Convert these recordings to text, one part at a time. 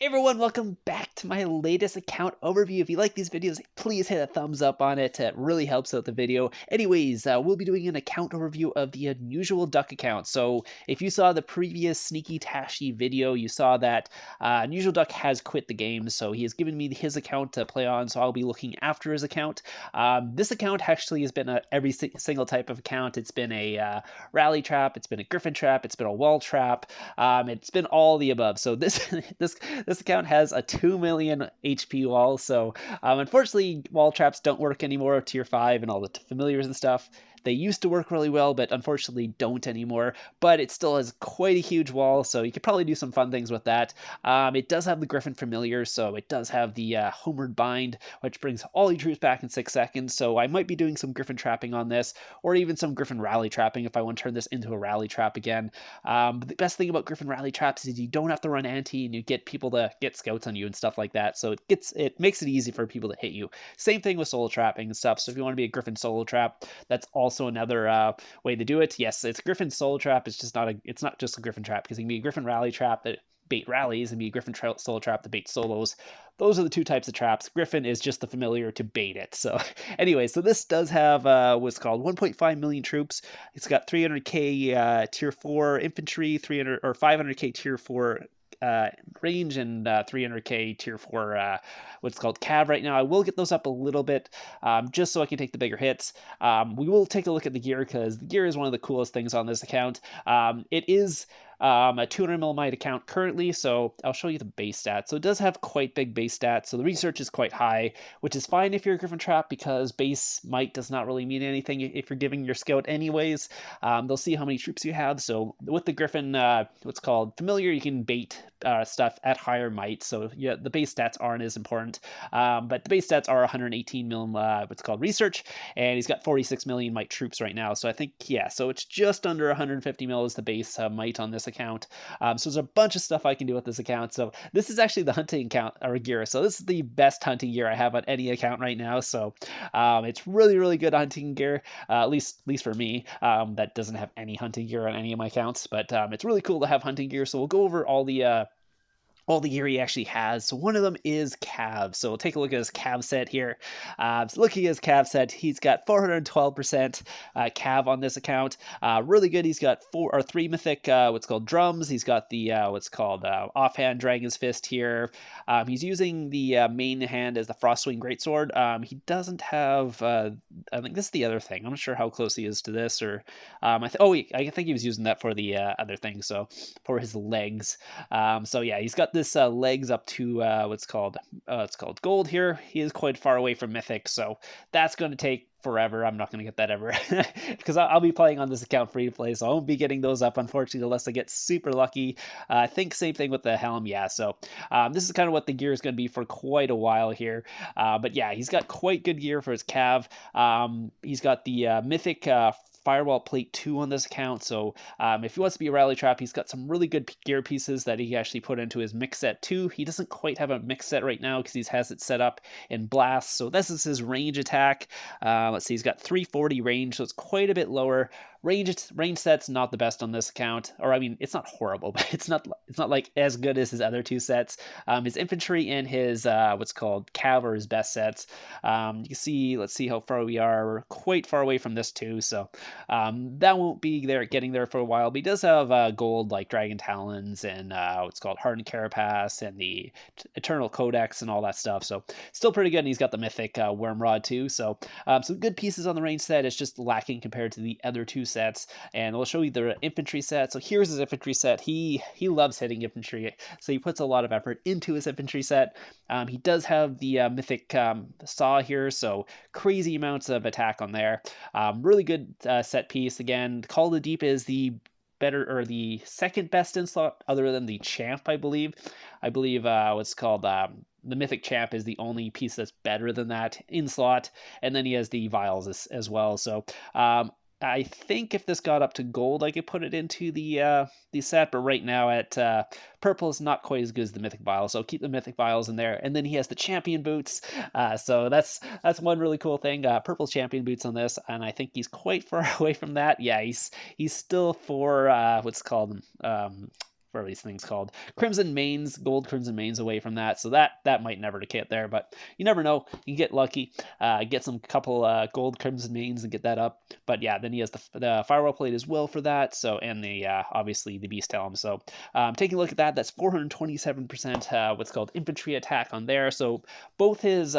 Hey everyone, welcome back to my latest account overview. If you like these videos, please hit a thumbs up on it. It really helps out the video. Anyways, we'll be doing an account overview of the Unusual Duck account. So if you saw the previous Sneaky Tashi video, you saw that Unusual Duck has quit the game. So he has given me his account to play on, so I'll be looking after his account. This account actually has been every single type of account. It's been a rally trap, it's been a griffin trap, it's been a wall trap, it's been all the above. So this account has a 2 million HP wall, so unfortunately wall traps don't work anymore, tier 5 and all the familiars and stuff. They used to work really well, but unfortunately don't anymore. But it still has quite a huge wall, so you could probably do some fun things with that. It does have the Griffin familiar, so it does have the Homeward Bind, which brings all your troops back in 6 seconds. So I might be doing some Griffin trapping on this, or even some Griffin rally trapping if I want to turn this into a rally trap again. But the best thing about Griffin rally traps is you don't have to run anti, and you get people to get scouts on you and stuff like that. So it makes it easy for people to hit you. Same thing with solo trapping and stuff. So if you want to be a Griffin solo trap, that's also another way to do it. Yes, it's Griffin solo trap. It's not just a Griffin trap, because it can be a Griffin rally trap that bait rallies and be a Griffin solo trap that bait solos. Those are the two types of traps. Griffin is just the familiar to bait it. So anyway, so this does have what's called 1.5 million troops. It's got 300k tier 4 infantry, 300 or 500k tier 4 range, and 300k tier 4 what's called cav right now. I will get those up a little bit just so I can take the bigger hits. We will take a look at the gear, because the gear is one of the coolest things on this account. It is a 200 millimeter account currently, so I'll show you the base stats. So it does have quite big base stats, so the research is quite high, which is fine if you're a Griffin trap, because base might does not really mean anything if you're giving your scout anyways. They'll see how many troops you have. So with the Griffin what's called familiar, you can bait stuff at higher might, so yeah, the base stats aren't as important, but the base stats are 118 million what's called research, and he's got 46 million might troops right now. So I think, yeah, so it's just under 150 mil is the base might on this account. So there's a bunch of stuff I can do with this account. So this is actually the hunting account or gear. So this is the best hunting gear I have on any account right now. So it's really good hunting gear, at least for me. That doesn't have any hunting gear on any of my accounts, but it's really cool to have hunting gear. So we'll go over all the gear he actually has. So one of them is cav. So we'll take a look at his cav set here. So looking at his cav set, he's got 412% cav on this account. Really good. He's got 3 mythic what's called drums. He's got the what's called offhand Dragon's Fist here. He's using the main hand as the Frostwing Greatsword. He doesn't have I think this is the other thing. I'm not sure how close he is to this, or I think he was using that for the other thing, so for his legs. So yeah, he's got this legs up to what's called gold here. He is quite far away from mythic, so that's going to take forever. I'm not going to get that ever because I'll be playing on this account free to play, so I won't be getting those up, unfortunately, unless I get super lucky. I think same thing with the helm. Yeah, so this is kind of what the gear is going to be for quite a while here. But yeah, he's got quite good gear for his cav. He's got the mythic Firewall Plate 2 on this account, so if he wants to be a rally trap, he's got some really good gear pieces that he actually put into his mix set too. He doesn't quite have a mix set right now because he has it set up in blast, so this is his range attack. Let's see, he's got 340 range, so it's quite a bit lower. Range set's not the best on this account, or I mean, it's not horrible, but it's not like as good as his other two sets. His infantry and his what's called cav are his best sets. You can see, let's see how far we are. We're quite far away from this too, so that won't be getting there for a while. But he does have gold like Dragon Talons and what's called Hardened Carapace and the Eternal Codex and all that stuff. So still pretty good. And he's got the Mythic Wormrod too. So some good pieces on the range set. It's just lacking compared to the other two sets. And we'll show you the infantry set. So here's his infantry set. He loves hitting infantry, so he puts a lot of effort into his infantry set. He does have the Mythic Saw here, so crazy amounts of attack on there. Really good set piece. Again, Call of the Deep is the better, or the second best in slot other than the Champ, I believe. What's called the Mythic Champ is the only piece that's better than that in slot, and then he has the Vials as well. So I think if this got up to gold, I could put it into the set, but right now at purple is not quite as good as the Mythic Vials, so keep the Mythic Vials in there. And then he has the Champion Boots, so that's one really cool thing. Purple Champion Boots on this, and I think he's quite far away from that. Yeah, he's still for what's called what are these things called? Crimson Mains, gold Crimson Mains away from that. So that might never hit there, but you never know. You can get lucky, get some couple gold Crimson Mains and get that up. But yeah, then he has the Firewall Plate as well for that. So, and the obviously the Beast Helm. So taking a look at that, that's 427% what's called infantry attack on there. So both his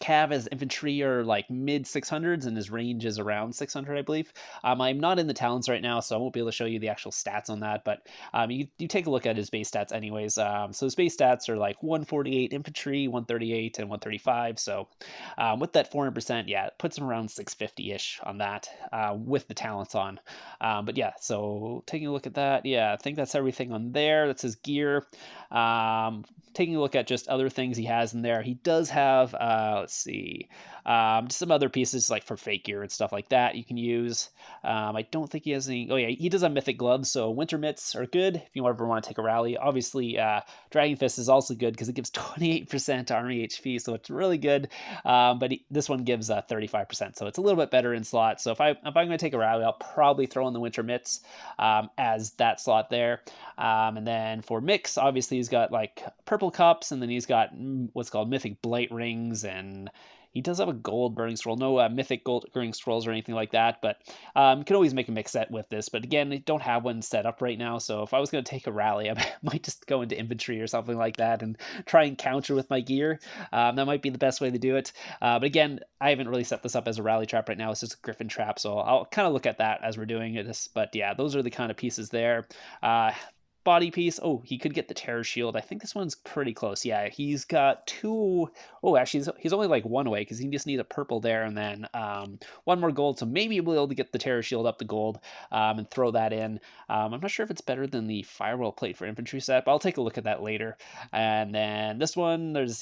cav as infantry are like mid 600s and his range is around 600, I believe. I'm not in the talents right now, so I won't be able to show you the actual stats on that, but you take a look at his base stats anyways. So his base stats are like 148 infantry, 138, and 135. So with that 400%, yeah, it puts him around 650-ish on that with the talents on. But yeah, so taking a look at that, yeah, I think that's everything on there. That's his gear. Taking a look at just other things he has in there, he does have, let's see, just some other pieces like for fake gear and stuff like that you can use. I don't think he has any. Oh yeah, he does have mythic gloves, so winter mitts are good if you ever want to take a rally. Obviously, Dragon Fist is also good because it gives 28% army HP, so it's really good. But this one gives 35%, so it's a little bit better in slot. So if I'm going to take a rally, I'll probably throw in the winter mitts as that slot there. And then for mix, obviously he's got like purple cups, and then he's got what's called mythic blight rings, and he does have a gold burning scroll. No mythic gold burning scrolls or anything like that, but you can always make a mix set with this. But again, I don't have one set up right now, so if I was going to take a rally, I might just go into infantry or something like that and try and counter with my gear. That might be the best way to do it. But again, I haven't really set this up as a rally trap right now. It's just a griffin trap, so I'll kind of look at that as we're doing this. But yeah, those are the kind of pieces there. Body piece. Oh, he could get the terror shield. I think this one's pretty close. Yeah, he's got two. Oh, actually, he's only like one away because he just needs a purple there and then one more gold. So maybe we'll be able to get the terror shield up to gold and throw that in. I'm not sure if it's better than the firewall plate for infantry set, but I'll take a look at that later. And then this one, there's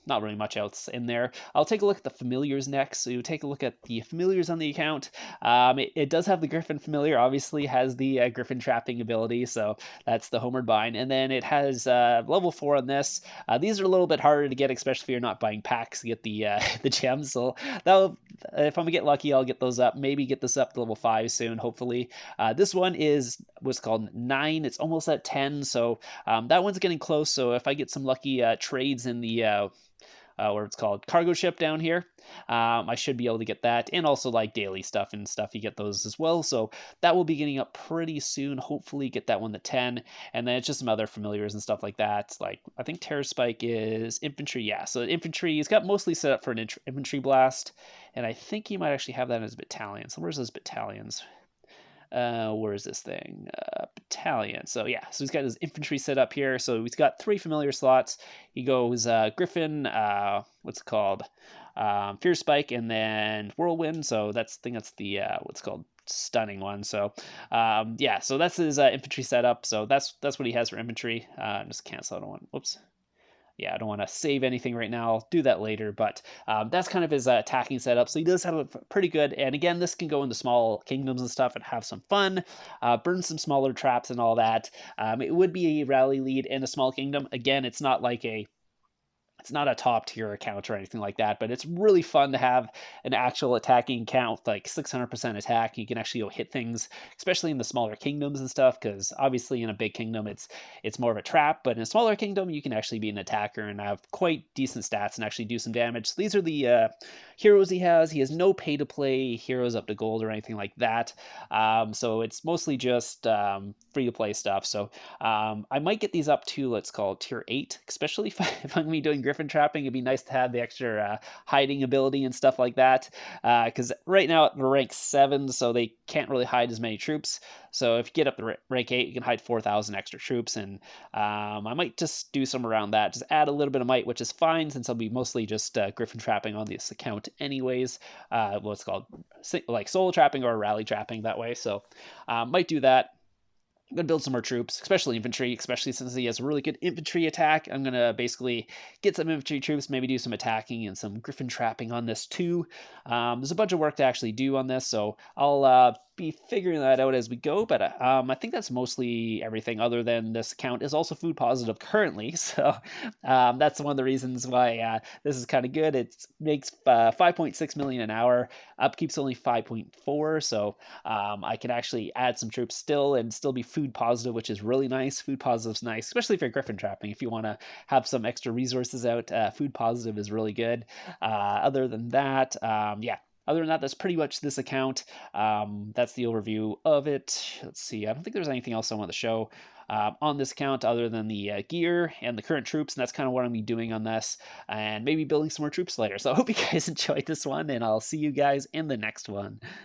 not really much else in there. I'll take a look at the familiars next. So you take a look at the familiars on the account. It does have the griffin familiar. Obviously, has the griffin trapping ability. So that's the Homeward Bind. And then it has level 4 on this. These are a little bit harder to get, especially if you're not buying packs to get the the gems. So that'll, if I'm gonna get lucky, I'll get those up. Maybe get this up to level 5 soon, hopefully. This one is what's called 9. It's almost at 10. So that one's getting close. So if I get some lucky trades in the what it's called, cargo ship down here. I should be able to get that, and also like daily stuff and stuff, you get those as well. So that will be getting up pretty soon. Hopefully get that one to 10, and then it's just some other familiars and stuff like that. Like I think Terror Spike is infantry. Yeah, so infantry, he's got mostly set up for an infantry blast, and I think he might actually have that as a battalion. So where's those battalions? Where is this thing? Battalion. So yeah, so he's got his infantry set up here. So he's got 3 familiar slots. He goes Griffin, what's it called? Fear Spike, and then Whirlwind. So I think that's the what's called stunning one. So yeah, so that's his infantry setup. So that's what he has for infantry. Just cancel that one. Whoops. Yeah, I don't want to save anything right now. I'll do that later, but that's kind of his attacking setup. So he does have a pretty good, and again, this can go into small kingdoms and stuff and have some fun, burn some smaller traps and all that. It would be a rally lead in a small kingdom. Again, it's not a top tier account or anything like that, but it's really fun to have an actual attacking account with like 600% attack. You can actually go hit things, especially in the smaller kingdoms and stuff, because obviously in a big kingdom it's more of a trap, but in a smaller kingdom you can actually be an attacker and have quite decent stats and actually do some damage. So these are the heroes he has. He has no pay to play heroes up to gold or anything like that. So it's mostly just free to play stuff. So I might get these up to, let's call it tier 8, especially if I'm going to be doing griffin trapping. It'd be nice to have the extra hiding ability and stuff like that, because right now they're rank 7, so they can't really hide as many troops. So if you get up to rank 8, you can hide 4,000 extra troops, and I might just do some around that. Just add a little bit of might, which is fine since I'll be mostly just griffin trapping on this account anyways. What's called like solo trapping or rally trapping that way. So might do that. I'm going to build some more troops, especially infantry, especially since he has a really good infantry attack. I'm going to basically get some infantry troops, maybe do some attacking and some griffin trapping on this too. There's a bunch of work to actually do on this, so I'll be figuring that out as we go, but I think that's mostly everything other than this account is also food positive currently. So that's one of the reasons why this is kind of good. It makes 5.6 million an hour. Upkeep's only 5.4, so I can actually add some troops still and still be food positive, which is really nice. Food positive's nice, especially if you're griffin trapping. If you want to have some extra resources out, food positive is really good. Other than that, yeah. Other than that, that's pretty much this account. That's the overview of it. Let's see. I don't think there's anything else I want to show on this account other than the gear and the current troops, and that's kind of what I'm be doing on this, and maybe building some more troops later. So I hope you guys enjoyed this one, and I'll see you guys in the next one.